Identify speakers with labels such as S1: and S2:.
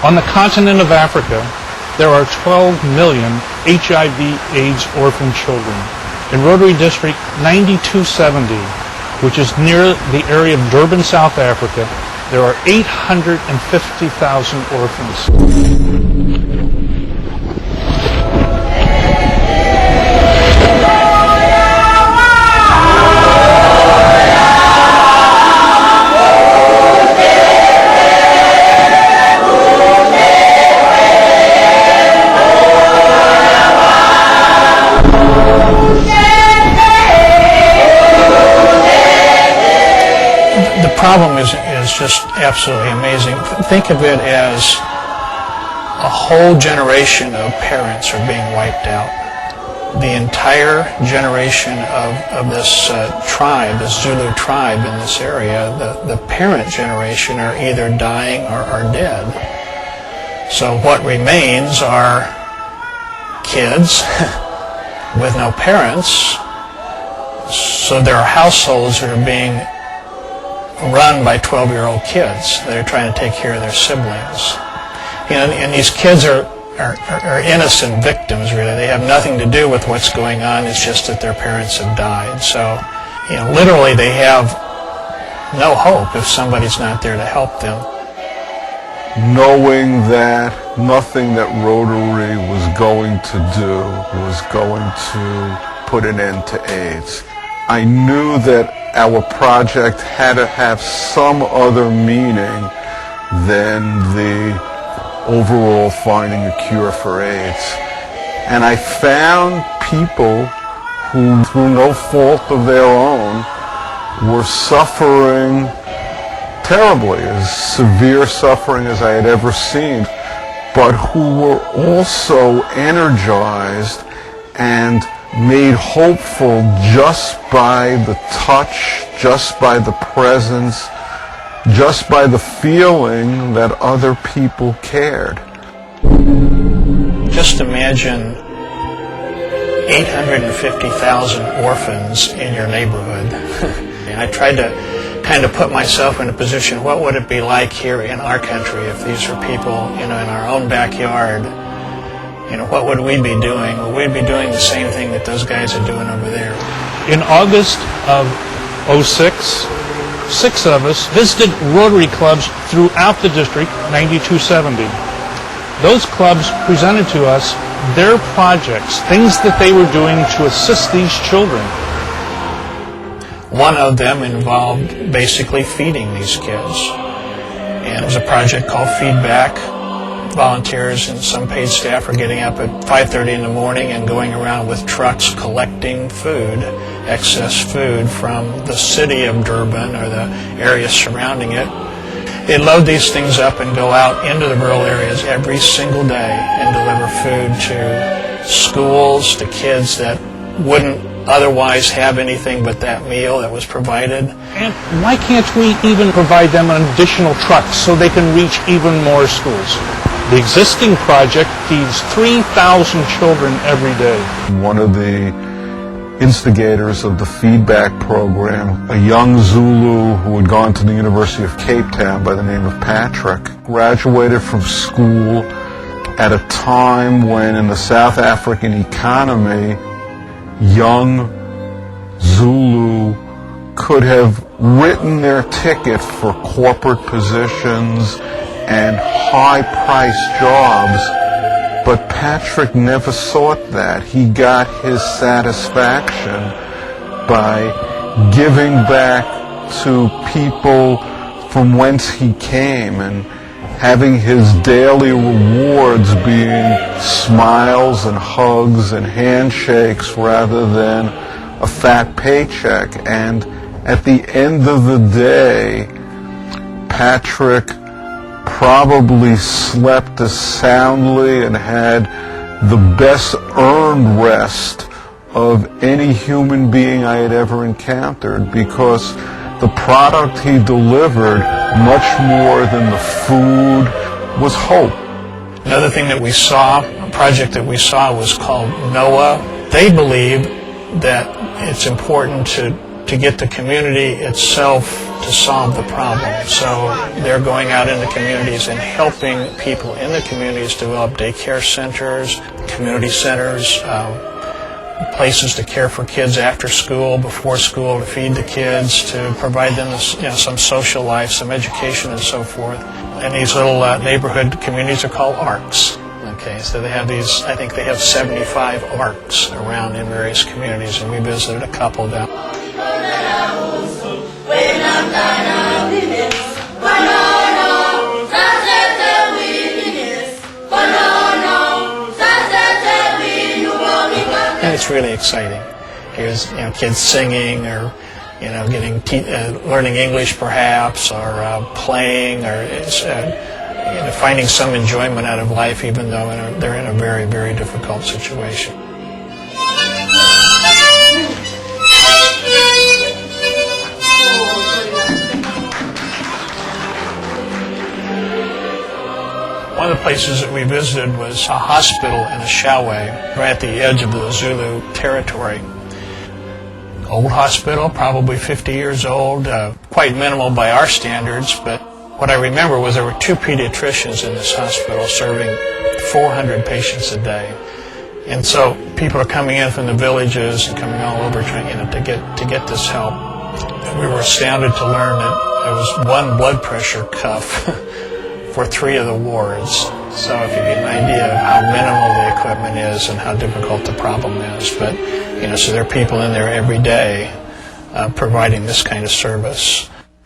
S1: On the continent of Africa, there are 12 million HIV/AIDS orphan children. In Rotary District 9270, which is near the area of Durban, South Africa, there are 850,000 orphans.
S2: The problem is just absolutely amazing. Think of it as a whole generation of parents are being wiped out. The entire generation of this tribe, this Zulu tribe in this area, the parent generation are either dying or are dead. So what remains are kids with no parents. So there are households that are being run by 12-year-old kids that are trying to take care of their siblings. You know, and these kids are innocent victims, really. They have nothing to do with what's going on. It's just that their parents have died. So, you know, literally they have no hope if somebody's not there to help them.
S3: Knowing that nothing that Rotary was going to do was going to put an end to AIDS, I knew that our project had to have some other meaning than the overall finding a cure for AIDS. And I found people who, through no fault of their own, were suffering terribly, as severe suffering as I had ever seen, but who were also energized and made hopeful just by the touch, just by the presence, just by the feeling that other people cared.
S2: Just imagine 850,000 orphans in your neighborhood. And I tried to kind of put myself in a position, what would it be like here in our country if these were people, you know, in our own backyard? You know, what would we be doing? Well, we'd be doing the same thing that those guys are doing over there.
S1: In August of '06, 6 of us visited Rotary clubs throughout the district, 9270. Those clubs presented to us their projects, things that they were doing to assist these children.
S2: One of them involved basically feeding these kids. And it was a project called Feedback. Volunteers and some paid staff are getting up at 5:30 in the morning and going around with trucks collecting food, excess food from the city of Durban or the area surrounding it. They load these things up and go out into the rural areas every single day and deliver food to schools, to kids that wouldn't otherwise have anything but that meal that was provided.
S1: And why can't we even provide them an additional truck so they can reach even more schools? The existing project feeds 3,000 children every day.
S3: One of the instigators of the feedback program, a young Zulu who had gone to the University of Cape Town by the name of Patrick, graduated from school at a time when in the South African economy, young Zulu could have written their ticket for corporate positions and high-priced jobs, but Patrick never sought that. He got his satisfaction by giving back to people from whence he came and having his daily rewards being smiles and hugs and handshakes rather than a fat paycheck. And at the end of the day, Patrick probably slept as soundly and had the best earned rest of any human being I had ever encountered, because the product he delivered, much more than the food, was hope.
S2: Another thing that we saw, a project that we saw, was called NOAA. They believe that it's important to get the community itself to solve the problem. So they're going out in the communities and helping people in the communities develop daycare centers, community centers, places to care for kids after school, before school, to feed the kids, to provide them some social life, some education, and so forth. And these little neighborhood communities are called ARCs. Okay, so they have these, I think they have 75 ARCs around in various communities, and we visited a couple of them. And it's really exciting. Here's kids singing, or getting learning English perhaps, or playing, or finding some enjoyment out of life, even though they're in a very, very difficult situation. One of the places that we visited was a hospital in Ashaway, right at the edge of the Zulu territory. Old hospital, probably 50 years old, quite minimal by our standards, but what I remember was there were 2 pediatricians in this hospital serving 400 patients a day. And so people are coming in from the villages and coming all over trying to get this help. And we were astounded to learn that there was 1 blood pressure cuff for 3 of the wards. So if you get an idea of how minimal the equipment is and how difficult the problem is. But so there are people in there every day providing this kind of service.